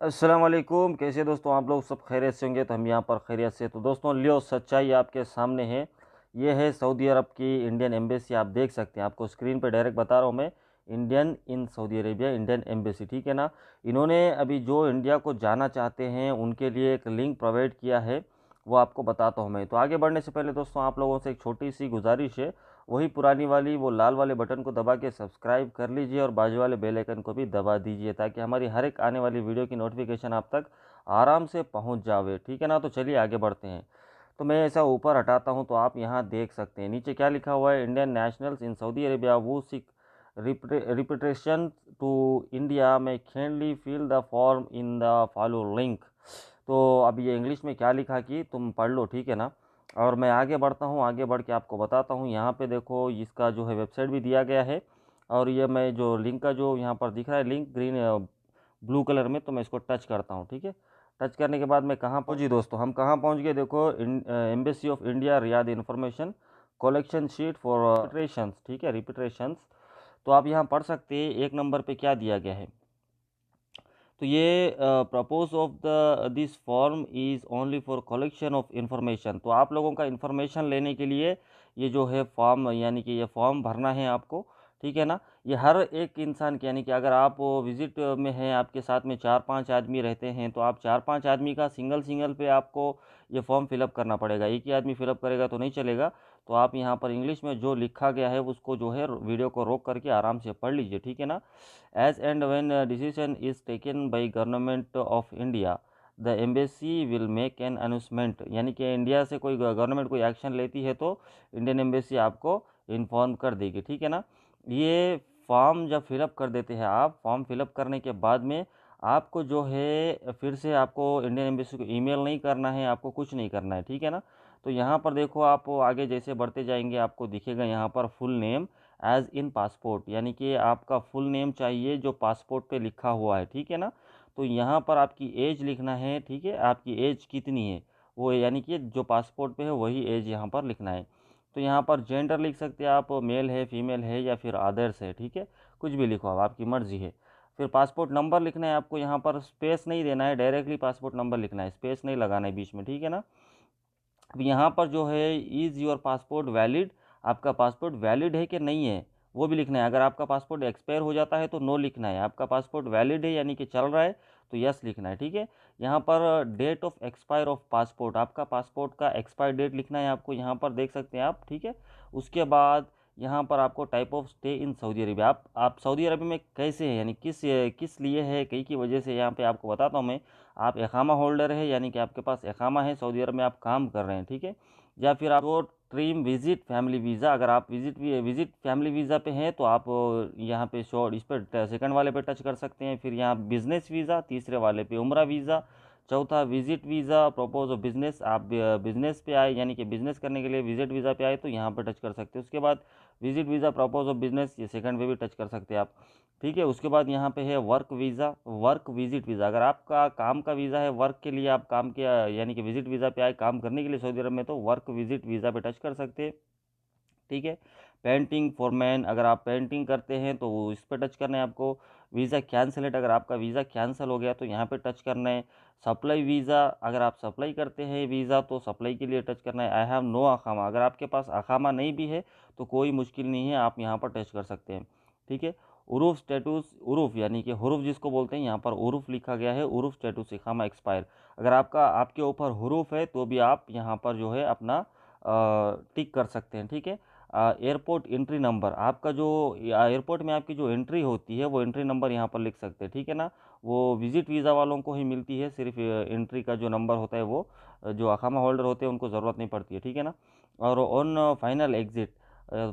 अस्सलाम वालेकुम। कैसे दोस्तों आप लोग सब खैरियत से होंगे? तो हम यहाँ पर खैरियत से। तो दोस्तों लियो सच्चाई आपके सामने है। ये है सऊदी अरब की इंडियन एम्बेसी। आप देख सकते हैं, आपको स्क्रीन पे डायरेक्ट बता रहा हूँ मैं। Indian in Saudi Arabia Indian embassy, ठीक है ना। इन्होंने अभी जो इंडिया को जाना चाहते हैं उनके लिए एक लिंक प्रोवाइड किया है, वो आपको बताता हूँ मैं। तो आगे बढ़ने से पहले दोस्तों आप लोगों से एक छोटी सी गुजारिश है। वही पुरानी वाली वो लाल वाले बटन को दबा के सब्सक्राइब कर लीजिए और बाजू वाले बेल आइकन को भी दबा दीजिए, ताकि हमारी हर एक आने वाली वीडियो की नोटिफिकेशन आप तक आराम से पहुंच जावे, ठीक है ना। तो चलिए आगे बढ़ते हैं। तो मैं ऐसा ऊपर हटाता हूं तो आप यहां देख सकते हैं नीचे क्या लिखा हुआ है। Indian nationals in Saudi Arabia who seek repatriation to India may kindly fill the form in the follow link. तो अब ये इंग्लिश में क्या लिखा कि तुम पढ़ लो, ठीक है ना। और मैं आगे बढ़ता हूँ, आगे बढ़ के आपको बताता हूँ। यहाँ पे देखो इसका जो है वेबसाइट भी दिया गया है। और ये मैं जो लिंक का जो यहाँ पर दिख रहा है लिंक ग्रीन ब्लू कलर में, तो मैं इसको टच करता हूँ, ठीक है। टच करने के बाद मैं कहाँ पहुँच जी दोस्तों, हम कहाँ पहुँच गए देखो। Embassy of India Riyadh information collection sheet for repatriations, ठीक है, रिपिट्रेशंस। तो आप यहाँ पढ़ सकते हैं एक नंबर पे क्या दिया गया है। तो ये purpose of the this form is only for collection of information. तो आप लोगों का इंफॉर्मेशन लेने के लिए ये जो है फॉर्म, यानी कि ये फॉर्म भरना है आपको, ठीक है ना। ये हर एक इंसान के, यानी कि अगर आप विजिट में हैं, आपके साथ में 4-5 आदमी रहते हैं, तो आप 4-5 आदमी का सिंगल सिंगल पे आपको ये फॉर्म फिलअप करना पड़ेगा। एक ही आदमी फिलअप करेगा तो नहीं चलेगा। तो आप यहाँ पर इंग्लिश में जो लिखा गया है उसको जो है वीडियो को रोक करके आराम से पढ़ लीजिए, ठीक है ना। As and when a decision is taken by government of India, the embassy will make an announcement। यानी कि इंडिया से कोई गवर्नमेंट कोई एक्शन लेती है तो इंडियन एम्बेसी आपको इन्फॉर्म कर देगी, ठीक है ना। ये फॉर्म जब फिलअप कर देते हैं आप, फॉर्म फिलअप करने के बाद में आपको जो है फिर से आपको इंडियन एम्बेसी को ईमेल नहीं करना है, आपको कुछ नहीं करना है, ठीक है ना। तो यहाँ पर देखो, आप आगे जैसे बढ़ते जाएंगे आपको दिखेगा यहाँ पर full name as in passport, यानी कि आपका फुल नेम चाहिए जो पासपोर्ट पे लिखा हुआ है, ठीक है ना। तो यहाँ पर आपकी एज लिखना है, ठीक है, आपकी एज कितनी है वो, यानी कि जो पासपोर्ट पे है वही एज यहाँ पर लिखना है। तो यहाँ पर जेंडर लिख सकते हैं आप, मेल है फीमेल है या फिर अदर्स है, ठीक है, कुछ भी लिखो आप, आपकी मर्जी है। फिर पासपोर्ट नंबर लिखना है आपको, यहाँ पर स्पेस नहीं देना है, डायरेक्टली पासपोर्ट नंबर लिखना है, स्पेस नहीं लगाना है बीच में, ठीक है ना। अब यहाँ पर जो है इज़ योर पासपोर्ट वैलिड, आपका पासपोर्ट वैलिड है कि नहीं है वो भी लिखना है। अगर आपका पासपोर्ट एक्सपायर हो जाता है तो नो लिखना है, आपका पासपोर्ट वैलिड है यानी कि चल रहा है तो यस लिखना है, ठीक है। यहाँ पर date of expire of passport, आपका पासपोर्ट का एक्सपायर डेट लिखना है आपको, यहाँ पर देख सकते हैं आप, ठीक है। उसके बाद यहाँ पर आपको type of stay in Saudi Arabia, आप सऊदी अरब में कैसे हैं, यानी किस किस लिए है, कई की वजह से, यहाँ पे आपको बताता हूँ मैं। आप एकामा होल्डर है, यानी कि आपके पास एकामा है, सऊदी अरब में आप काम कर रहे हैं, ठीक है। या फिर आप वो ट्रीम विजिट फैमिली वीज़ा, अगर आप विजिट फैमिली वीज़ा पे हैं तो आप यहाँ पे शॉर्ट इस पर सेकंड वाले पे टच कर सकते हैं। फिर यहाँ बिजनेस वीज़ा, तीसरे वाले पे उम्रा वीज़ा, चौथा visit visa purpose of business, आप बिजनेस पे आए यानी कि बिजनेस करने के लिए विजिट वीज़ा पे आए तो यहाँ पर टच कर सकते हैं। उसके बाद visit visa purpose of business, ये सेकंड पे भी टच कर सकते हैं आप, ठीक है। उसके बाद यहाँ पे है work visa, work visit visa, अगर आपका काम का वीज़ा है, वर्क के लिए आप काम किया यानी कि विजिट वीज़ा पे आए काम करने के लिए सऊदी अरब में, तो वर्क विजिट वीज़ा पे टच कर सकते हैं, ठीक है। पेंटिंग फॉरमैन, अगर आप पेंटिंग करते हैं तो वो इस पर टच करना है आपको। वीज़ा कैंसलेट, अगर आपका वीज़ा कैंसिल हो गया तो यहाँ पे टच करना है। सप्लाई वीज़ा, अगर आप सप्लाई करते हैं वीज़ा तो सप्लाई के लिए टच करना है। आई हैव नो अखामा, अगर आपके पास अखामा नहीं भी है तो कोई मुश्किल नहीं है, आप यहाँ पर टच कर सकते हैं, ठीक है। उरूफ स्टेटस, उरूफ यानी कि हुरूफ जिसको बोलते हैं, यहाँ पर उरूफ लिखा गया है, उरूफ स्टेटस इकामा एक्सपायर, अगर आपके ऊपर हुरूफ है तो भी आप यहाँ पर जो है अपना टिक कर सकते हैं, ठीक है। एयरपोर्ट एंट्री नंबर, आपका जो एयरपोर्ट में आपकी जो एंट्री होती है वो एंट्री नंबर यहाँ पर लिख सकते हैं, ठीक है ना। वो विजिट वीज़ा वालों को ही मिलती है, सिर्फ एंट्री का जो नंबर होता है वो जो अखामा होल्डर होते हैं उनको ज़रूरत नहीं पड़ती है, ठीक है ना। और on final exit,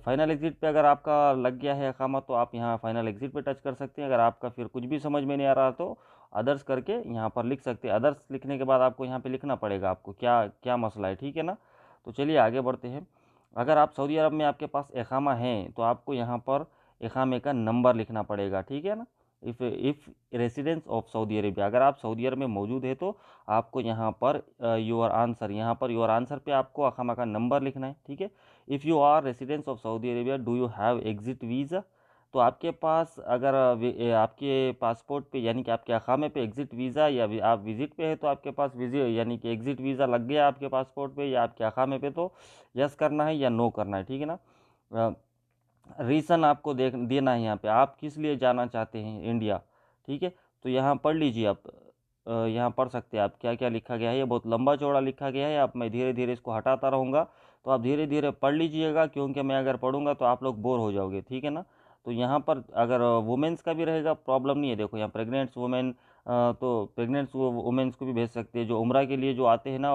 final exit पे अगर आपका लग गया है अकामा तो आप यहाँ फाइनल एग्ज़िट पे टच कर सकते हैं। अगर आपका फिर कुछ भी समझ में नहीं आ रहा तो अदर्स करके यहाँ पर लिख सकते हैं। अदर्स लिखने के बाद आपको यहाँ पे लिखना पड़ेगा आपको क्या क्या मसला है, ठीक है ना। तो चलिए आगे बढ़ते हैं। अगर आप सऊदी अरब में आपके पास इकामा है तो आपको यहाँ पर इकामे का नंबर लिखना पड़ेगा, ठीक है ना। If residence of Saudi Arabia, अगर आप सऊदी अरब में मौजूद है तो आपको यहाँ पर योर आंसर, यहाँ पर योर आंसर पे आपको अकामा का नंबर लिखना है, ठीक है। If you are residence of Saudi Arabia do you have exit visa, तो आपके पास अगर आपके पासपोर्ट पे यानी कि आपके अकामे पे एग्ज़िट वीज़ा या आप विज़िट पे है तो आपके पास विज़िट यानी कि एग्ज़िट वीज़ा लग गया आपके पासपोर्ट पे या आपके अकामे पे, तो यस करना है या नो करना है, ठीक है ना। रीज़न आपको देना है यहाँ पे, आप किस लिए जाना चाहते हैं इंडिया, ठीक है। तो यहाँ पढ़ लीजिए आप, यहाँ पढ़ सकते हैं आप क्या क्या लिखा गया है। ये बहुत लंबा चौड़ा लिखा गया है, आप मैं धीरे धीरे इसको हटाता रहूँगा, तो आप धीरे धीरे पढ़ लीजिएगा, क्योंकि मैं अगर पढ़ूंगा तो आप लोग बोर हो जाओगे, ठीक है ना। तो यहाँ पर अगर वुमेन्स का भी रहेगा प्रॉब्लम नहीं है, देखो यहाँ प्रेग्नेंट्स वुमेन, तो प्रेग्नेंट्स वुमेन्स को भी भेज सकते हैं, जो उम्रा के लिए जो आते हैं ना,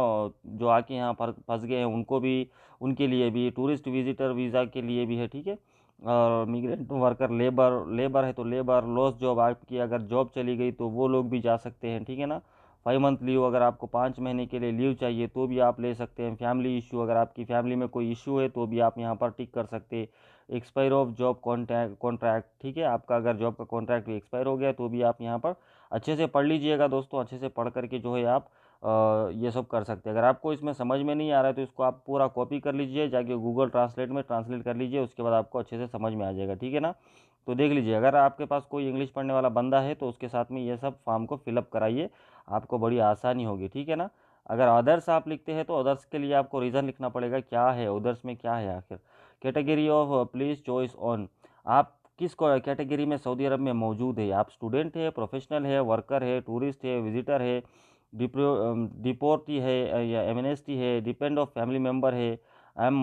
जो आके यहाँ पर फंस गए हैं उनको भी, उनके लिए भी, टूरिस्ट विजिटर वीज़ा के लिए भी है, ठीक है। और मिग्रेंट वर्कर, लेबर है तो लेबर, लॉस जॉब, आपकी अगर जॉब चली गई तो वो लोग भी जा सकते हैं, ठीक है ना। 5 मंथ लीव, अगर आपको 5 महीने के लिए लीव चाहिए तो भी आप ले सकते हैं। फैमिली इशू, अगर आपकी फैमिली में कोई इशू है तो भी आप यहाँ पर टिक कर सकते हैं। एक्सपायर ऑफ जॉब कॉन्ट्रैक्ट, ठीक है, आपका अगर जॉब का कॉन्ट्रैक्ट भी एक्सपायर हो गया तो भी आप यहाँ पर अच्छे से पढ़ लीजिएगा दोस्तों, अच्छे से पढ़ करके जो है आप ये सब कर सकते हैं। अगर आपको इसमें समझ में नहीं आ रहा है तो इसको आप पूरा कॉपी कर लीजिए, जाके गूगल ट्रांसलेट में ट्रांसलेट कर लीजिए, उसके बाद आपको अच्छे से समझ में आ जाएगा, ठीक है ना। तो देख लीजिए, अगर आपके पास कोई इंग्लिश पढ़ने वाला बंदा है तो उसके साथ में ये सब फॉर्म को फिलअप कराइए, आपको बड़ी आसानी होगी, ठीक है ना। अगर अदर्स आप लिखते हैं तो अदर्स के लिए आपको रीज़न लिखना पड़ेगा, क्या है अदर्स में, क्या है आखिर। Category of please choice on, आप किस कैटेगरी में सऊदी अरब में मौजूद है, आप स्टूडेंट है, प्रोफेशनल है, वर्कर है, टूरिस्ट है, विजिटर है, डिपोर्टी है या एमनेस्टी है, डिपेंड ऑफ फैमिली मेम्बर है, आई एम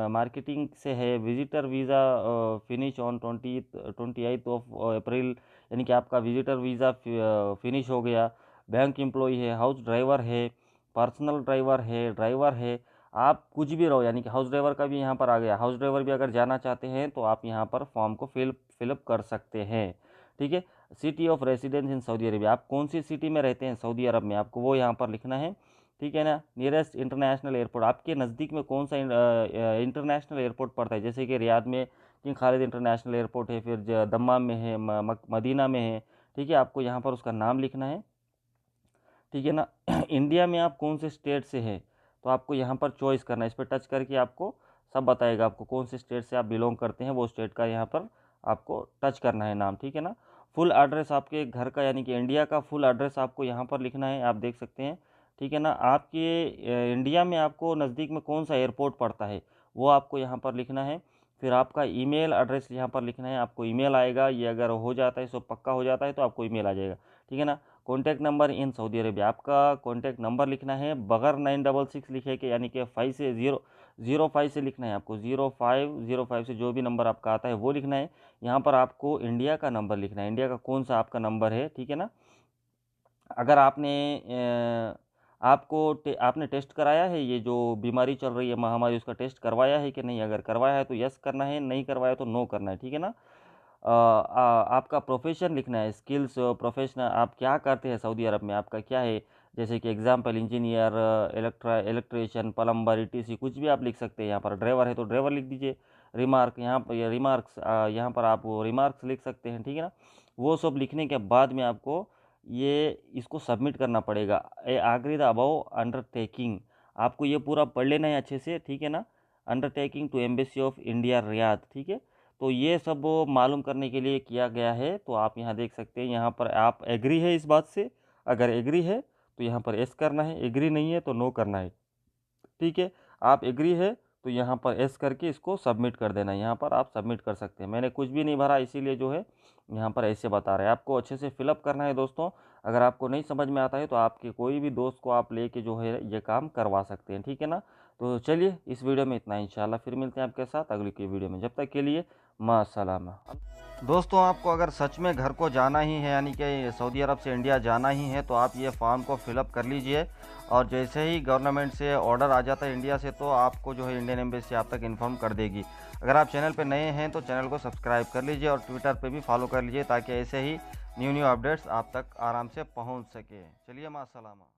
मार्केटिंग से है, visitor visa finish on 28 of April, यानी कि आपका विजिटर वीज़ा फिनिश हो गया। बैंक एम्प्लॉई है, हाउस ड्राइवर है, पर्सनल ड्राइवर है, आप कुछ भी रहो, यानी कि हाउस ड्राइवर का भी यहाँ पर आ गया। हाउस ड्राइवर भी अगर जाना चाहते हैं तो आप यहाँ पर फॉर्म को फिलअप कर सकते हैं, ठीक है। City of residence in Saudi Arabia, आप कौन सी सिटी में रहते हैं सऊदी अरब में, आपको वो यहाँ पर लिखना है, ठीक है ना। नियरेस्ट इंटरनेशनल एयरपोर्ट, आपके नज़दीक में कौन सा इंटरनेशनल एयरपोर्ट पड़ता है, जैसे कि रियाद में किंग खालिद इंटरनेशनल एयरपोर्ट है, फिर दम्माम में है, मदीना में है, ठीक है, आपको यहाँ पर उसका नाम लिखना है, ठीक है ना। इंडिया में आप कौन से स्टेट से हैं तो आपको यहाँ पर चॉइस करना है, इस पर टच करके आपको सब बताएगा, आपको कौन से स्टेट से आप बिलोंग करते हैं, वो स्टेट का यहाँ पर आपको टच करना है नाम, ठीक है ना। फुल एड्रेस आपके घर का, यानी कि इंडिया का फुल एड्रेस आपको यहाँ पर लिखना है, आप देख सकते हैं, ठीक है ना। आपके इंडिया में आपको नज़दीक में कौन सा एयरपोर्ट पड़ता है वो आपको यहाँ पर लिखना है। फिर आपका ईमेल एड्रेस यहाँ पर लिखना है, आपको ईमेल आएगा, ये अगर हो जाता है, सब पक्का हो जाता है तो आपको ईमेल आ जाएगा, ठीक है ना। Contact number in Saudi Arabia, आपका कॉन्टैक्ट नंबर लिखना है बगैर 966 लिखे के, यानी कि 05 से लिखना है आपको, 0505 से जो भी नंबर आपका आता है वो लिखना है। यहाँ पर आपको इंडिया का नंबर लिखना है, इंडिया का कौन सा आपका नंबर है, ठीक है ना। अगर आपने टेस्ट कराया है, ये जो बीमारी चल रही है महामारी, उसका टेस्ट करवाया है कि नहीं, अगर करवाया है तो यस करना है, नहीं करवाया तो नो करना है, ठीक है ना। आपका प्रोफेशन लिखना है, स्किल्स प्रोफेशनल, आप क्या करते हैं सऊदी अरब में, आपका क्या है, जैसे कि example engineer, electrician, plumber, etc, कुछ भी आप लिख सकते हैं। यहाँ पर ड्राइवर है तो ड्राइवर लिख दीजिए। रिमार्क, यहाँ पर यहाँ पर आप रिमार्क्स लिख सकते हैं, ठीक है ना। वो सब लिखने के बाद में आपको ये इसको सबमिट करना पड़ेगा। आखिरी द अबाउ अंडरटेकिंग, आपको ये पूरा पढ़ लेना है अच्छे से, ठीक है ना। Undertaking to embassy of India Riyadh, ठीक है। तो ये सब मालूम करने के लिए किया गया है, तो आप यहाँ देख सकते हैं, यहाँ पर आप एग्री है इस बात से, अगर एग्री है तो यहाँ पर एस करना है, एग्री नहीं है तो नो करना है, ठीक है। आप एग्री है तो यहाँ पर एस करके इसको सबमिट कर देना है, यहाँ पर आप सबमिट कर सकते हैं। मैंने कुछ भी नहीं भरा इसीलिए जो है यहाँ पर ऐसे बता रहे हैं, आपको अच्छे से फिलअप करना है दोस्तों। अगर आपको नहीं समझ में आता है तो आपके कोई भी दोस्त को आप लेके जो है ये काम करवा सकते हैं, ठीक है ना। तो चलिए इस वीडियो में इतना, इंशाल्लाह फिर मिलते हैं आपके साथ अगली की वीडियो में, जब तक के लिए मासलामा। दोस्तों आपको अगर सच में घर को जाना ही है, यानी कि सऊदी अरब से इंडिया जाना ही है, तो आप ये फॉर्म को फिलअप कर लीजिए, और जैसे ही गवर्नमेंट से ऑर्डर आ जाता है इंडिया से तो आपको जो है इंडियन एम्बेसी आप तक इन्फॉर्म कर देगी। अगर आप चैनल पे नए हैं तो चैनल को सब्सक्राइब कर लीजिए और ट्विटर पे भी फॉलो कर लीजिए, ताकि ऐसे ही न्यू अपडेट्स आप तक आराम से पहुंच सके। चलिए मासलामा।